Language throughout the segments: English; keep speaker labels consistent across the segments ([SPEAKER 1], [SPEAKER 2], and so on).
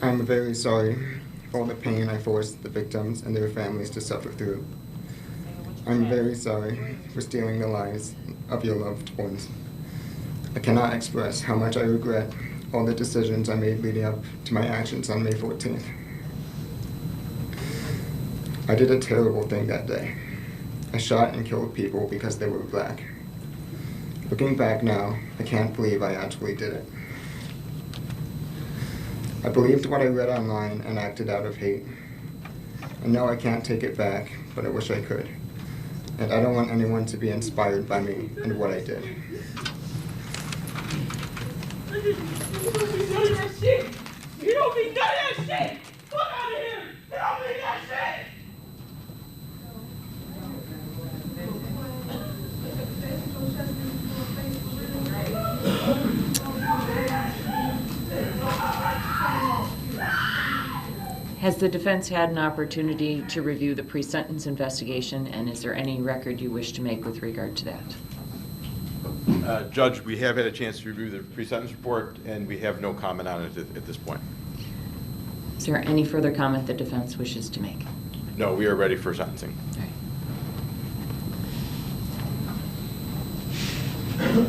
[SPEAKER 1] I'm very sorry for all the pain I forced the victims and their families to suffer through. I'm very sorry for stealing the lives of your loved ones. I cannot express how much I regret all the decisions I made leading up to my actions on May 14th. I did a terrible thing that day. I shot and killed people because they were black. Looking back now, I can't believe I actually did it. I believed what I read online and acted out of hate. I know I can't take it back, but I wish I could. And I don't want anyone to be inspired by me and what I did.
[SPEAKER 2] You don't need none of that shit! You don't need none of that shit! Fuck out of here! You don't need that shit!
[SPEAKER 3] Has the defense had an opportunity to review the pre-sentence investigation, and is there any record you wish to make with regard to that?
[SPEAKER 4] Judge, we have had a chance to review the pre-sentence report, and we have no comment on it at this point.
[SPEAKER 3] Is there any further comment the defense wishes to make?
[SPEAKER 4] No, we are ready for sentencing.
[SPEAKER 3] All right.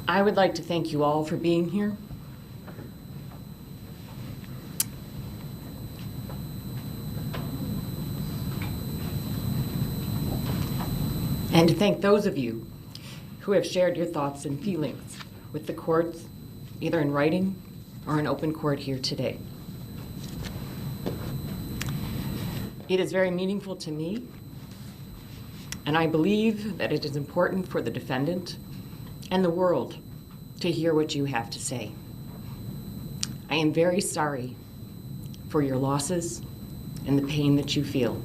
[SPEAKER 3] I would like to thank you all for being here. And to thank those of you who have shared your thoughts and feelings with the courts, either in writing or in open court here today. It is very meaningful to me, and I believe that it is important for the defendant and the world to hear what you have to say. I am very sorry for your losses and the pain that you feel.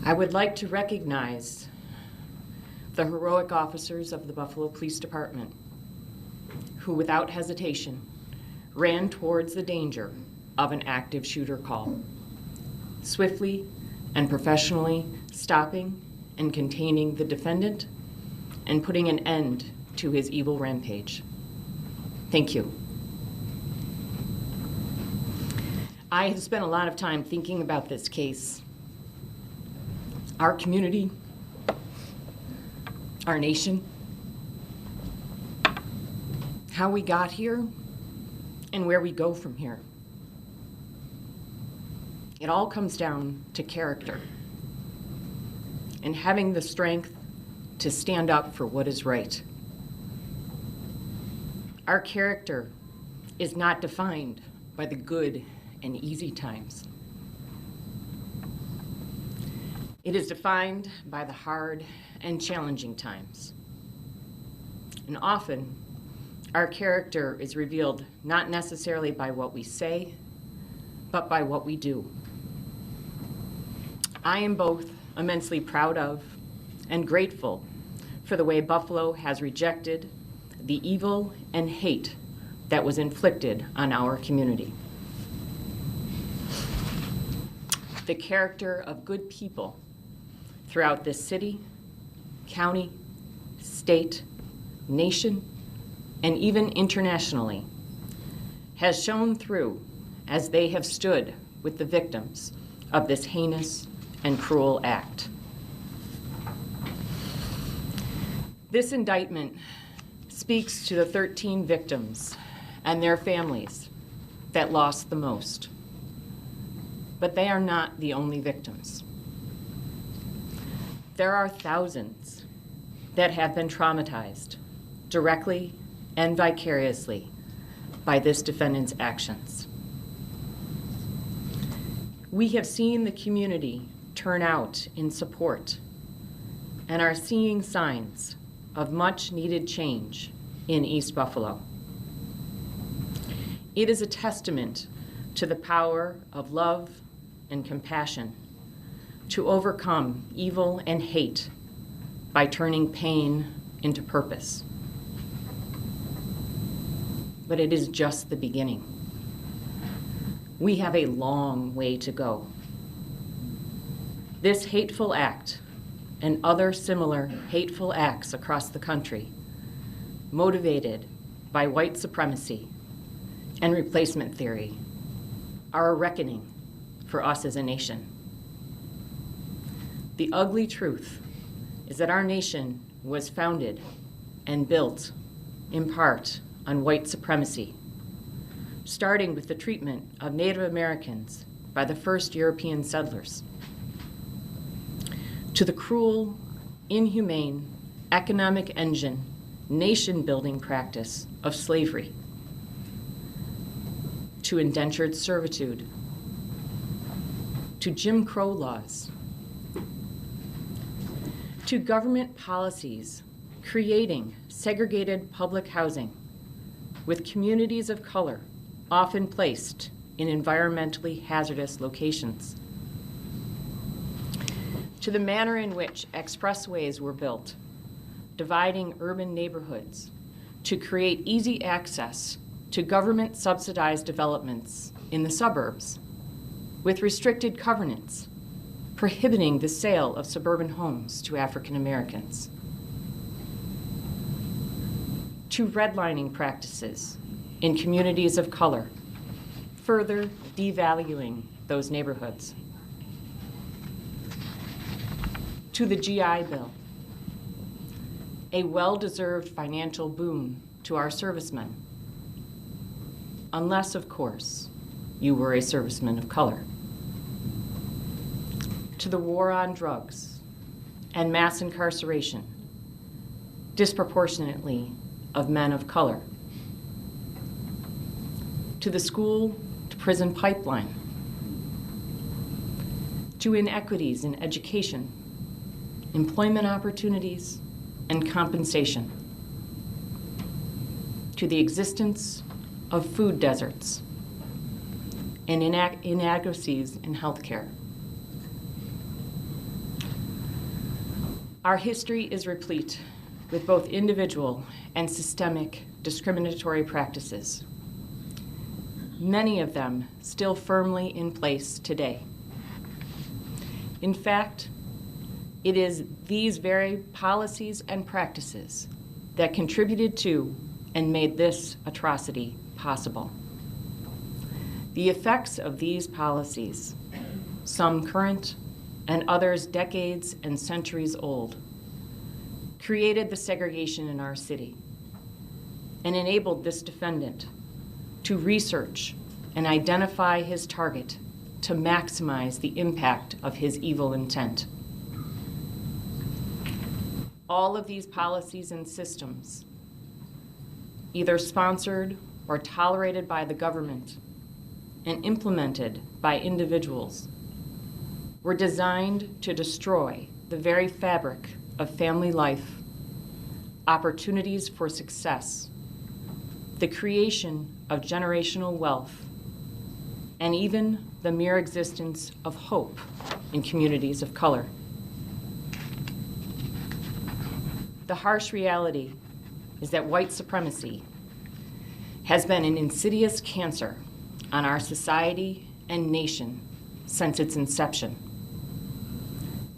[SPEAKER 3] I would like to recognize the heroic officers of the Buffalo Police Department who, without hesitation, ran towards the danger of an active shooter call, swiftly and professionally stopping and containing the defendant and putting an end to his evil rampage. Thank you. I have spent a lot of time thinking about this case, our community, our nation, how we got here, and where we go from here. It all comes down to character and having the strength to stand up for what is right. Our character is not defined by the good and easy times. It is defined by the hard and challenging times. And often, our character is revealed not necessarily by what we say, but by what we do. I am both immensely proud of and grateful for the way Buffalo has rejected the evil and hate that was inflicted on our community. The character of good people throughout this city, county, state, nation, and even internationally has shown through as they have stood with the victims of this heinous and cruel act. This indictment speaks to the 13 victims and their families that lost the most. But they are not the only victims. There are thousands that have been traumatized directly and vicariously by this defendant's actions. We have seen the community turn out in support and are seeing signs of much needed change in East Buffalo. It is a testament to the power of love and compassion to overcome evil and hate by turning pain into purpose. But it is just the beginning. We have a long way to go. This hateful act and other similar hateful acts across the country, motivated by white supremacy and replacement theory, are a reckoning for us as a nation. The ugly truth is that our nation was founded and built in part on white supremacy, starting with the treatment of Native Americans by the first European settlers, to the cruel, inhumane, economic engine, nation-building practice of slavery, to indentured servitude, to Jim Crow laws, to government policies creating segregated public housing with communities of color often placed in environmentally hazardous locations, to the manner in which expressways were built, dividing urban neighborhoods to create easy access to government-subsidized developments in the suburbs with restricted covenants prohibiting the sale of suburban homes to African Americans, to redlining practices in communities of color, further devaluing those neighborhoods, to the GI Bill, a well-deserved financial boon to our servicemen, unless, of course, you were a serviceman of color, to the war on drugs and mass incarceration, disproportionately of men of color, to the school-to-prison pipeline, to inequities in education, employment opportunities, and compensation, to the existence of food deserts and inadequacies in healthcare. Our history is replete with both individual and systemic discriminatory practices, many of them still firmly in place today. In fact, it is these very policies and practices that contributed to and made this atrocity possible. The effects of these policies, some current and others decades and centuries old, created the segregation in our city and enabled this defendant to research and identify his target to maximize the impact of his evil intent. All of these policies and systems, either sponsored or tolerated by the government and implemented by individuals, were designed to destroy the very fabric of family life, opportunities for success, the creation of generational wealth, and even the mere existence of hope in communities of color. The harsh reality is that white supremacy has been an insidious cancer on our society and nation since its inception.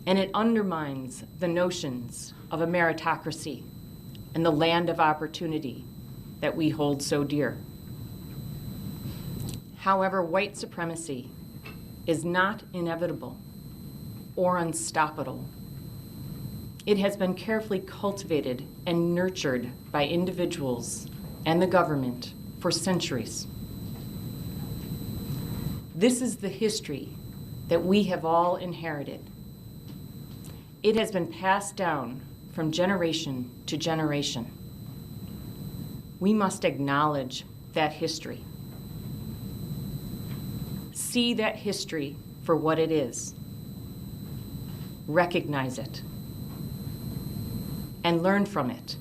[SPEAKER 3] And it undermines the notions of a meritocracy and the land of opportunity that we hold so dear. However, white supremacy is not inevitable or unstoppable. It has been carefully cultivated and nurtured by individuals and the government for centuries. This is the history that we have all inherited. It has been passed down from generation to generation. We must acknowledge that history. See that history for what it is. Recognize it. And learn from it,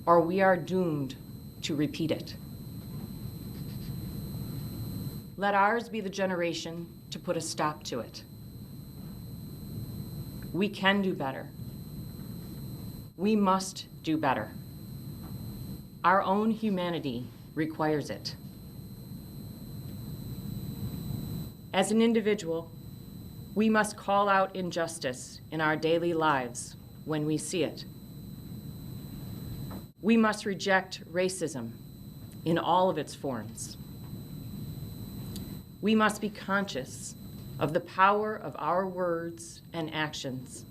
[SPEAKER 3] or we are doomed to repeat it. Let ours be the generation to put a stop to it. We can do better. We must do better. Our own humanity requires it. As an individual, We must call out injustice in our daily lives when we see it. We must reject racism in all of its forms. We must be conscious of the power of our words and actions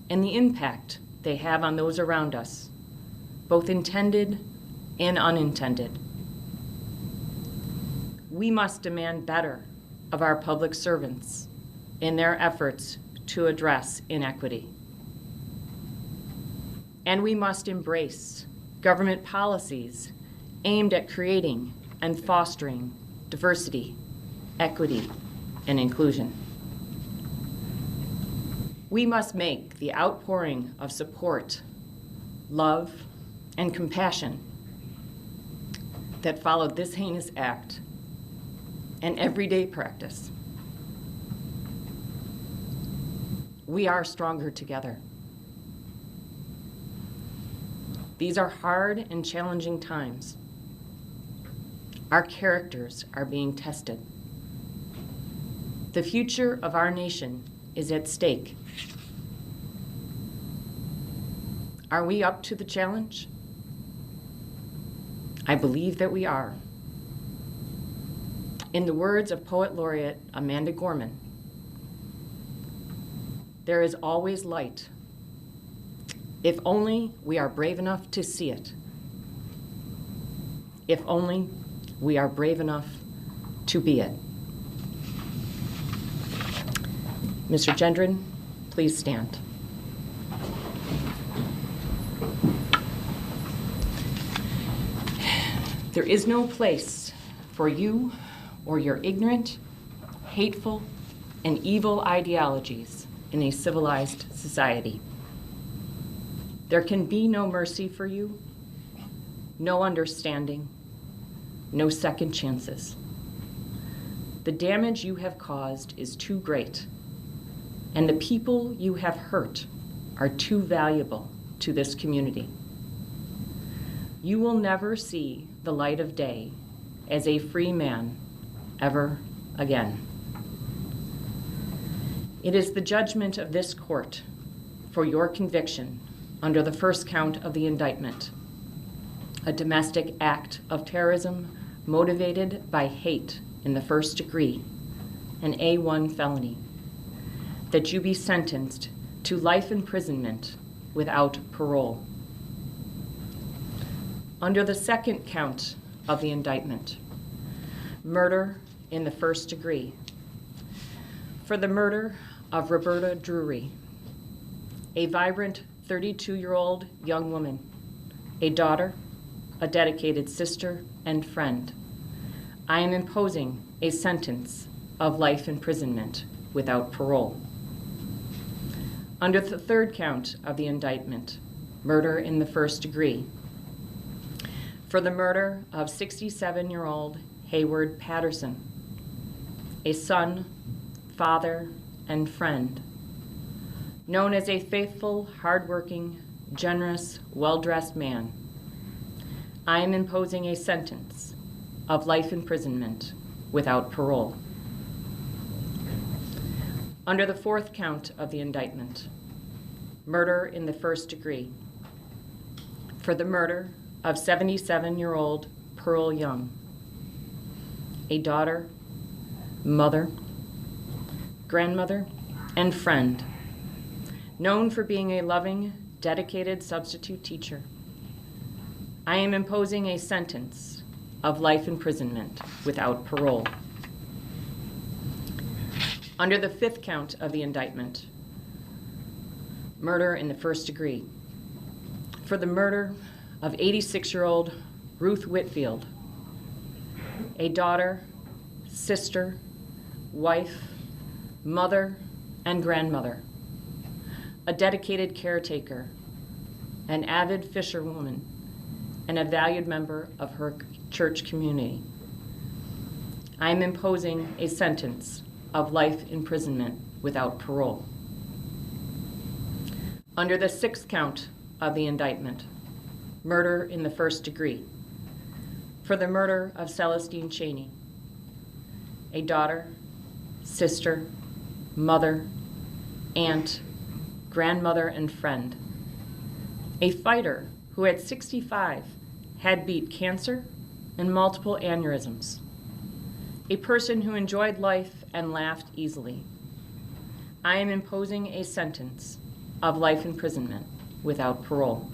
[SPEAKER 3] and the impact they have on those around us, both intended and unintended. We must demand better of our public servants in their efforts to address inequity. And we must embrace government policies aimed at creating and fostering diversity, equity, and inclusion. We must make the outpouring of support, love, and compassion that followed this heinous act an everyday practice. We are stronger together. These are hard and challenging times. Our characters are being tested. The future of our nation is at stake. Are we up to the challenge? I believe that we are. In the words of Poet Laureate Amanda Gorman, there is always light, if only we are brave enough to see it. If only we are brave enough to be it. Mr. Gendron, please stand. There is no place for you or your ignorant, hateful, and evil ideologies in a civilized society. There can be no mercy for you, no understanding, no second chances. The damage you have caused is too great, and the people you have hurt are too valuable to this community. You will never see the light of day as a free man ever again. It is the judgment of this court for your conviction under the first count of the indictment, a domestic act of terrorism motivated by hate in the first degree, an A1 felony, that you be sentenced to life imprisonment without parole. Under the second count of the indictment, murder in the first degree, for the murder of Roberta Drury, a vibrant 32-year-old young woman, a daughter, a dedicated sister and friend, I am imposing a sentence of life imprisonment without parole. Under the third count of the indictment, murder in the first degree, for the murder of 67-year-old Hayward Patterson, a son, father, and friend, known as a faithful, hardworking, generous, well-dressed man, I am imposing a sentence of life imprisonment without parole. Under the fourth count of the indictment, murder in the first degree, for the murder of 77-year-old Pearl Young, a daughter, mother, grandmother, and friend, known for being a loving, dedicated substitute teacher. I am imposing a sentence of life imprisonment without parole. Under the fifth count of the indictment, murder in the first degree, for the murder of 86-year-old Ruth Whitfield, a daughter, sister, wife, mother, and grandmother, a dedicated caretaker, an avid fisherwoman, and a valued member of her church community. I am imposing a sentence of life imprisonment without parole. Under the sixth count of the indictment, murder in the first degree, for the murder of Celestine Cheney, a daughter, sister, mother, aunt, grandmother, and friend. A fighter who at 65 had beat cancer and multiple aneurysms. A person who enjoyed life and laughed easily. I am imposing a sentence of life imprisonment without parole.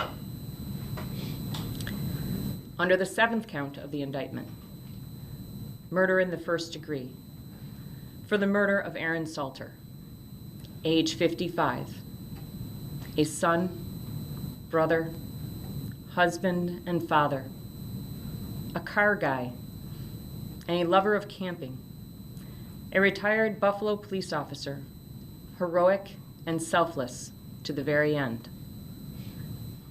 [SPEAKER 3] Under the 7th count of the indictment, murder in the first degree, for the murder of Aaron Salter, age 55, a son, brother, husband, and father, a car guy, and a lover of camping, a retired Buffalo police officer, heroic and selfless to the very end.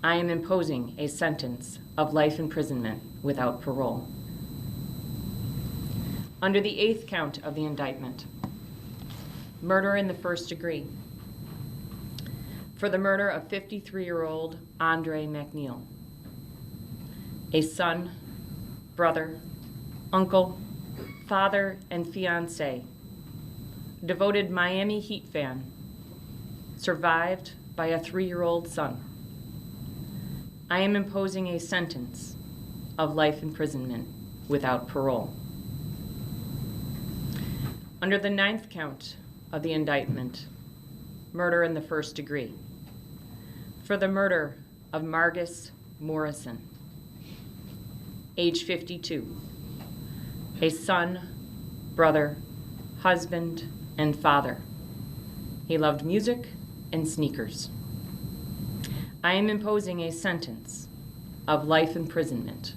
[SPEAKER 3] I am imposing a sentence of life imprisonment without parole. Under the 8th count of the indictment, murder in the first degree, for the murder of 53-year-old Andre McNeil, a son, brother, uncle, father, and fiancé, devoted Miami Heat fan, survived by a 3-year-old son. I am imposing a sentence of life imprisonment without parole. Under the 9th count of the indictment, murder in the first degree, for the murder of Margus Morrison, age 52, a son, brother, husband, and father. He loved music and sneakers. I am imposing a sentence of life imprisonment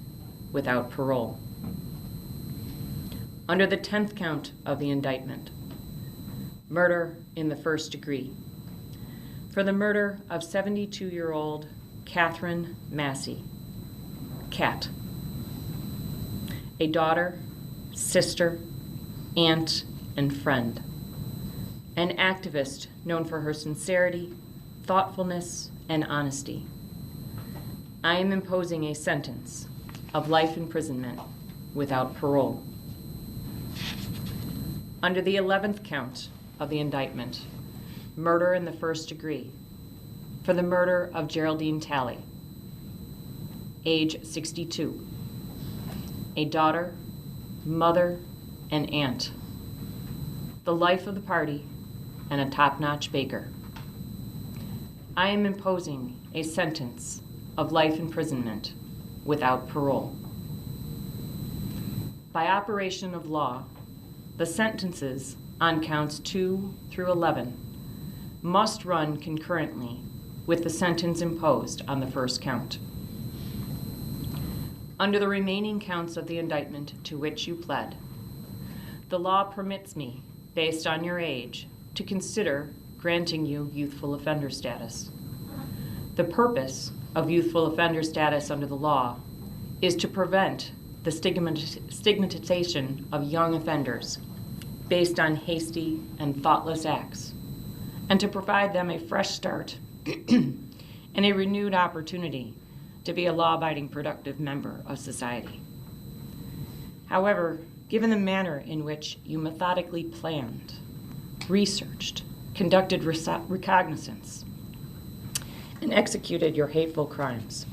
[SPEAKER 3] without parole. Under the 10th count of the indictment, murder in the first degree, for the murder of 72-year-old Catherine Massey, Cat, a daughter, sister, aunt, and friend, an activist known for her sincerity, thoughtfulness, and honesty. I am imposing a sentence of life imprisonment without parole. Under the 11th count of the indictment, murder in the first degree, for the murder of Geraldine Talley, age 62, a daughter, mother, and aunt, the life of the party, and a top-notch baker. I am imposing a sentence of life imprisonment without parole. By operation of law, the sentences on counts 2 through 11 must run concurrently with the sentence imposed on the first count. Under the remaining counts of the indictment to which you pled, the law permits me, based on your age, to consider granting you youthful offender status. The purpose of youthful offender status under the law is to prevent the stigmatization of young offenders based on hasty and thoughtless acts, and to provide them a fresh start and a renewed opportunity to be a law-abiding, productive member of society. However, given the manner in which you methodically planned, researched, conducted recognizance, and executed your hateful crimes,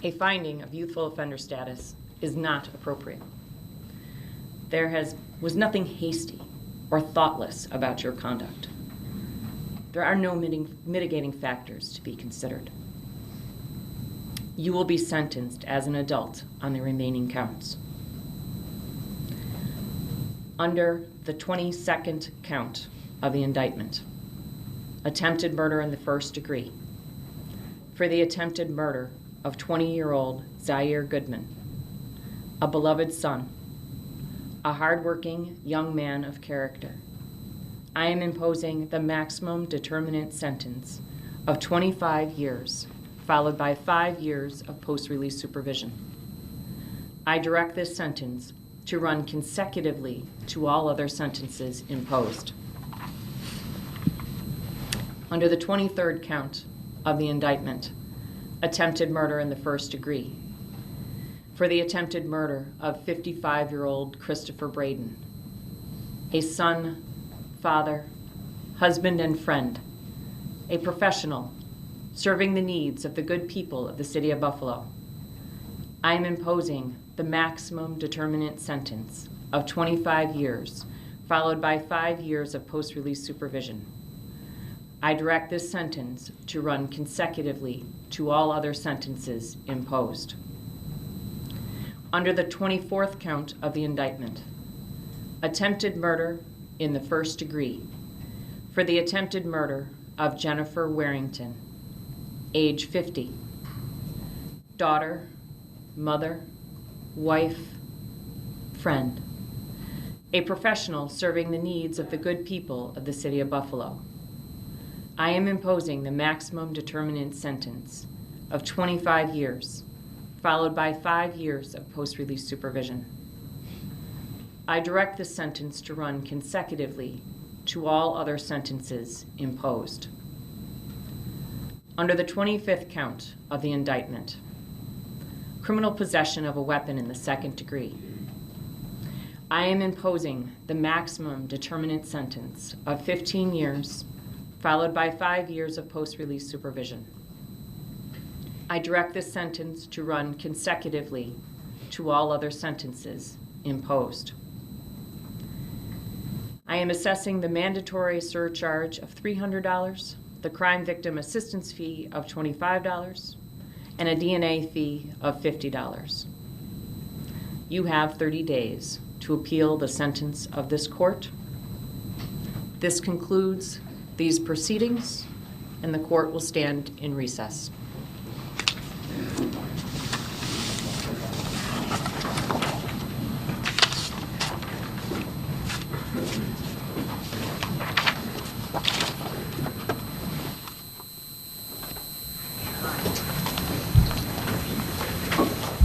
[SPEAKER 3] a finding of youthful offender status is not appropriate. There was nothing hasty or thoughtless about your conduct. There are no mitigating factors to be considered. You will be sentenced as an adult on the remaining counts. Under the 22nd count of the indictment, attempted murder in the first degree, for the attempted murder of 20-year-old Zaire Goodman, a beloved son, a hardworking young man of character. I am imposing the maximum determinate sentence of 25 years, followed by 5 years of post-release supervision. I direct this sentence to run consecutively to all other sentences imposed. Under the 23rd count of the indictment, attempted murder in the first degree, for the attempted murder of 55-year-old Christopher Braden, a son, father, husband, and friend, a professional serving the needs of the good people of the city of Buffalo. I am imposing the maximum determinate sentence of 25 years, followed by 5 years of post-release supervision. I direct this sentence to run consecutively to all other sentences imposed. Under the 24th count of the indictment, attempted murder in the first degree for the attempted murder of Jennifer Warrington, age 50, daughter, mother, wife, friend, a professional serving the needs of the good people of the city of Buffalo. I am imposing the maximum determinate sentence of 25 years, followed by 5 years of post-release supervision. I direct this sentence to run consecutively to all other sentences imposed. Under the 25th count of the indictment, criminal possession of a weapon in the second degree, I am imposing the maximum determinate sentence of 15 years, followed by 5 years of post-release supervision. I direct this sentence to run consecutively to all other sentences imposed. I am assessing the mandatory surcharge of $300, the crime victim assistance fee of $25, and a DNA fee of $50. You have 30 days to appeal the sentence of this court. This concludes these proceedings, and the court will stand in recess.